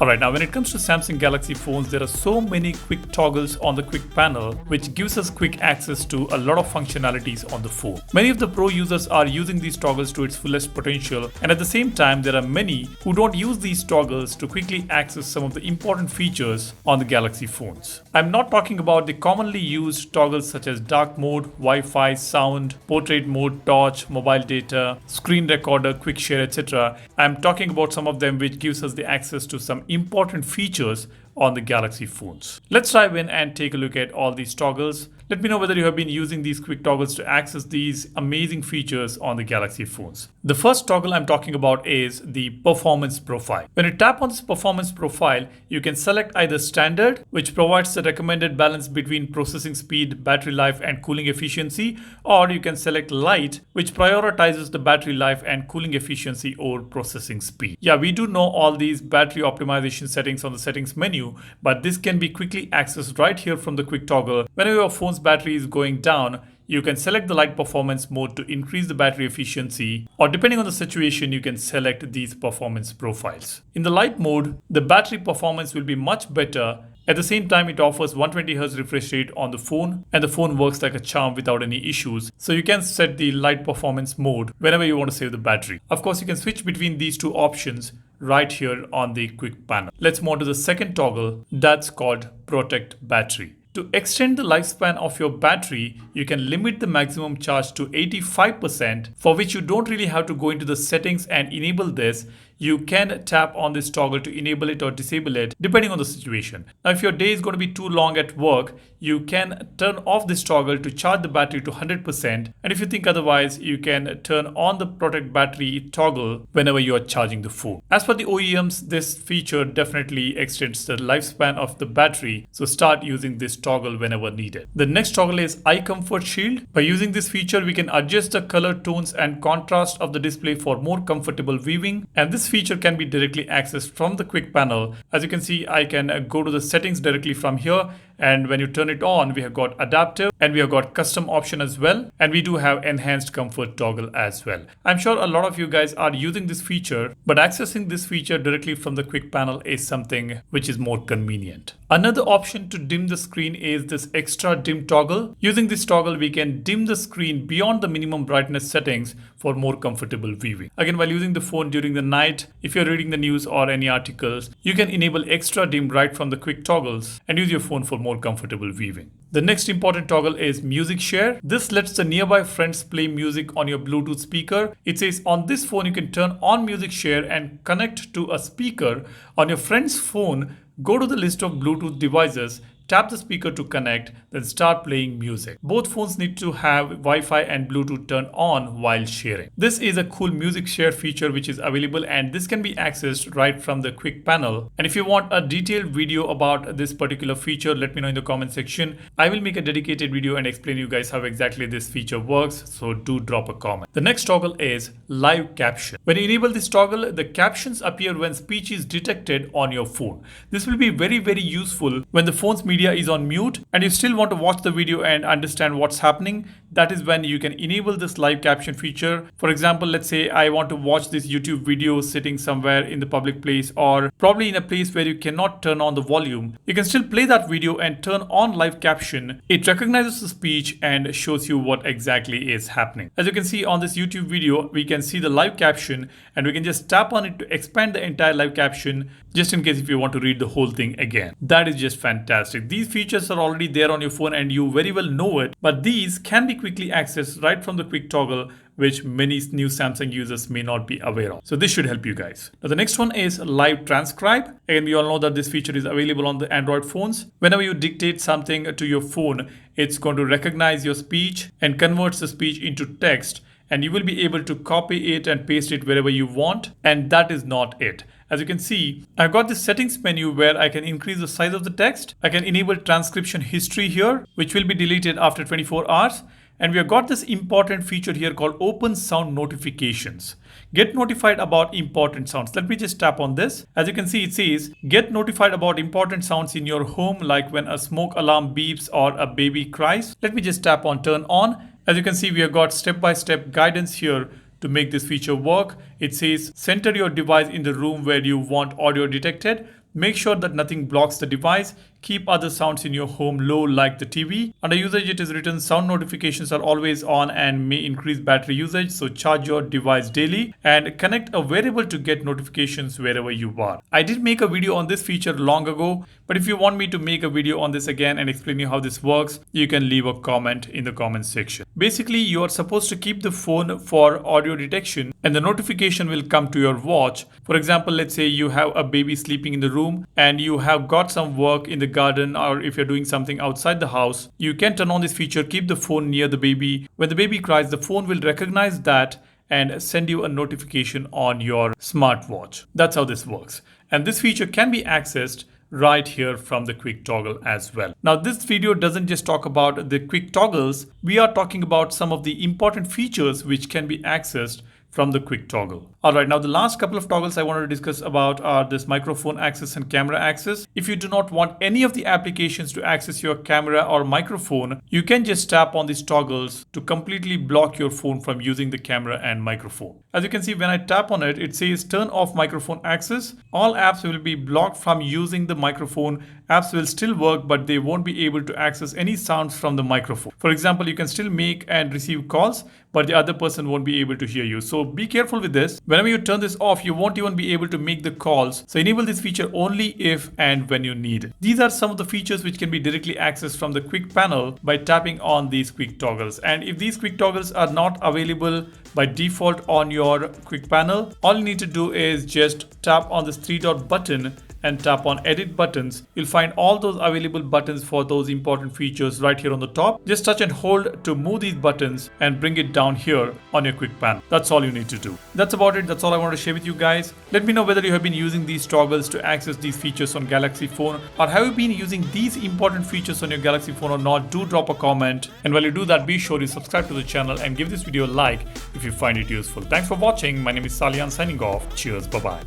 Alright, now when it comes to Samsung Galaxy phones, there are so many quick toggles on the quick panel, which gives us quick access to a lot of functionalities on the phone. Many of the pro users are using these toggles to its fullest potential, and at the same time, there are many who don't use these toggles to quickly access some of the important features on the Galaxy phones. I'm not talking about the commonly used toggles such as dark mode, Wi-Fi, sound, portrait mode, torch, mobile data, screen recorder, quick share, etc. I'm talking about some of them which gives us the access to some important features on the Galaxy phones. Let's dive in and take a look at all these toggles. Let me know whether you have been using these quick toggles to access these amazing features on the Galaxy phones. The first toggle I'm talking about is the performance profile. When you tap on this performance profile, you can select either standard, which provides the recommended balance between processing speed, battery life, and cooling efficiency, or you can select light, which prioritizes the battery life and cooling efficiency over processing speed. Yeah, we do know all these battery optimization settings on the settings menu, but this can be quickly accessed right here from the quick toggle. Whenever your phone's battery is going down, you can select the light performance mode to increase the battery efficiency, or depending on the situation, you can select these performance profiles. In the light mode, the battery performance will be much better. At the same time, it offers 120Hz refresh rate on the phone, and the phone works like a charm without any issues. So you can set the light performance mode whenever you want to save the battery. Of course, you can switch between these two options right here on the quick panel. Let's move on to the second toggle, that's called Protect Battery. To extend the lifespan of your battery, you can limit the maximum charge to 85%, for which you don't really have to go into the settings and enable this. You can tap on this toggle to enable it or disable it depending on the situation. Now, if your day is going to be too long at work, you can turn off this toggle to charge the battery to 100%. And if you think otherwise, you can turn on the Protect Battery toggle whenever you are charging the phone. As per the OEMs, this feature definitely extends the lifespan of the battery. So start using this toggle whenever needed. The next toggle is Eye Comfort Shield. By using this feature, we can adjust the color tones and contrast of the display for more comfortable viewing. And this feature can be directly accessed from the quick panel. As you can see, I can go to the settings directly from here, and when you turn it on, we have got adaptive and we have got custom option as well, and we do have enhanced comfort toggle as well. I'm sure a lot of you guys are using this feature, but accessing this feature directly from the quick panel is something which is more convenient. Another option to dim the screen is this extra dim toggle. Using this toggle, we can dim the screen beyond the minimum brightness settings for more comfortable viewing. Again, while using the phone during the night, if you're reading the news or any articles, you can enable extra dim right from the quick toggles and use your phone for more comfortable viewing. The next important toggle is Music Share. This lets the nearby friends play music on your Bluetooth speaker. It says on this phone you can turn on Music Share and connect to a speaker on your friend's phone. Go to the list of Bluetooth devices, tap the speaker to connect, then start playing music. Both phones need to have Wi-Fi and Bluetooth turned on while sharing. This is a cool music share feature which is available, and this can be accessed right from the quick panel. And if you want a detailed video about this particular feature, let me know in the comment section. I will make a dedicated video and explain you guys how exactly this feature works, so do drop a comment. The next toggle is Live Caption. When you enable this toggle, the captions appear when speech is detected on your phone. This will be very useful when the phone's media is on mute and you still want to watch the video and understand what's happening. That is when you can enable this live caption feature. For example, let's say I want to watch this YouTube video sitting somewhere in the public place, or probably in a place where you cannot turn on the volume. You can still play that video and turn on live caption. It recognizes the speech and shows you what exactly is happening. As you can see on this YouTube video, we can see the live caption and we can just tap on it to expand the entire live caption, just in case if you want to read the whole thing again. That is just fantastic. These features are already there on your phone and you very well know it, but these can be quickly accessed right from the quick toggle, which many new Samsung users may not be aware of. So this should help you guys. Now the next one is Live Transcribe. Again, we all know that this feature is available on the Android phones. Whenever you dictate something to your phone, it's going to recognize your speech and converts the speech into text, and you will be able to copy it and paste it wherever you want. And that is not it. As you can see, I've got this settings menu where I can increase the size of the text. I can enable transcription history here, which will be deleted after 24 hours. And we have got this important feature here called Open Sound Notifications. Get notified about important sounds. Let me just tap on this. As you can see, it says, get notified about important sounds in your home, like when a smoke alarm beeps or a baby cries. Let me just tap on turn on. As you can see, we have got step-by-step guidance here to make this feature work. It says, center your device in the room where you want audio detected. Make sure that nothing blocks the device. Keep other sounds in your home low like the TV. Under usage it is written sound notifications are always on and may increase battery usage, so charge your device daily and connect a wearable to get notifications wherever you are. I did make a video on this feature long ago, but if you want me to make a video on this again and explain you how this works, you can leave a comment in the comment section. Basically, you are supposed to keep the phone for audio detection and the notification will come to your watch. For example, let's say you have a baby sleeping in the room and you have got some work in the garden, or if you're doing something outside the house, you can turn on this feature, keep the phone near the baby. When the baby cries, the phone will recognize that and send you a notification on your smartwatch. That's how this works. And this feature can be accessed right here from the quick toggle as well. Now this video doesn't just talk about the quick toggles, we are talking about some of the important features which can be accessed from the quick toggle. Alright, now the last couple of toggles I wanted to discuss about are this microphone access and camera access. If you do not want any of the applications to access your camera or microphone, you can just tap on these toggles to completely block your phone from using the camera and microphone. As you can see, when I tap on it, it says turn off microphone access. All apps will be blocked from using the microphone. Apps will still work, but they won't be able to access any sounds from the microphone. For example, you can still make and receive calls, but the other person won't be able to hear you. So be careful with this. Whenever you turn this off, you won't even be able to make the calls. So enable this feature only if and when you need it. These are some of the features which can be directly accessed from the quick panel by tapping on these quick toggles. And if these quick toggles are not available by default on your quick panel, all you need to do is just tap on this 3-dot button and tap on edit buttons. You'll find all those available buttons for those important features right here on the top. Just touch and hold to move these buttons and bring it down here on your quick panel. That's all you need to do. That's about it. That's all I wanted to share with you guys. Let me know whether you have been using these toggles to access these features on Galaxy phone, or have you been using these important features on your Galaxy phone or not. Do drop a comment, and while you do that, be sure to subscribe to the channel and give this video a like if you find it useful. Thanks for watching. My name is Salian signing off. Cheers. Bye-bye.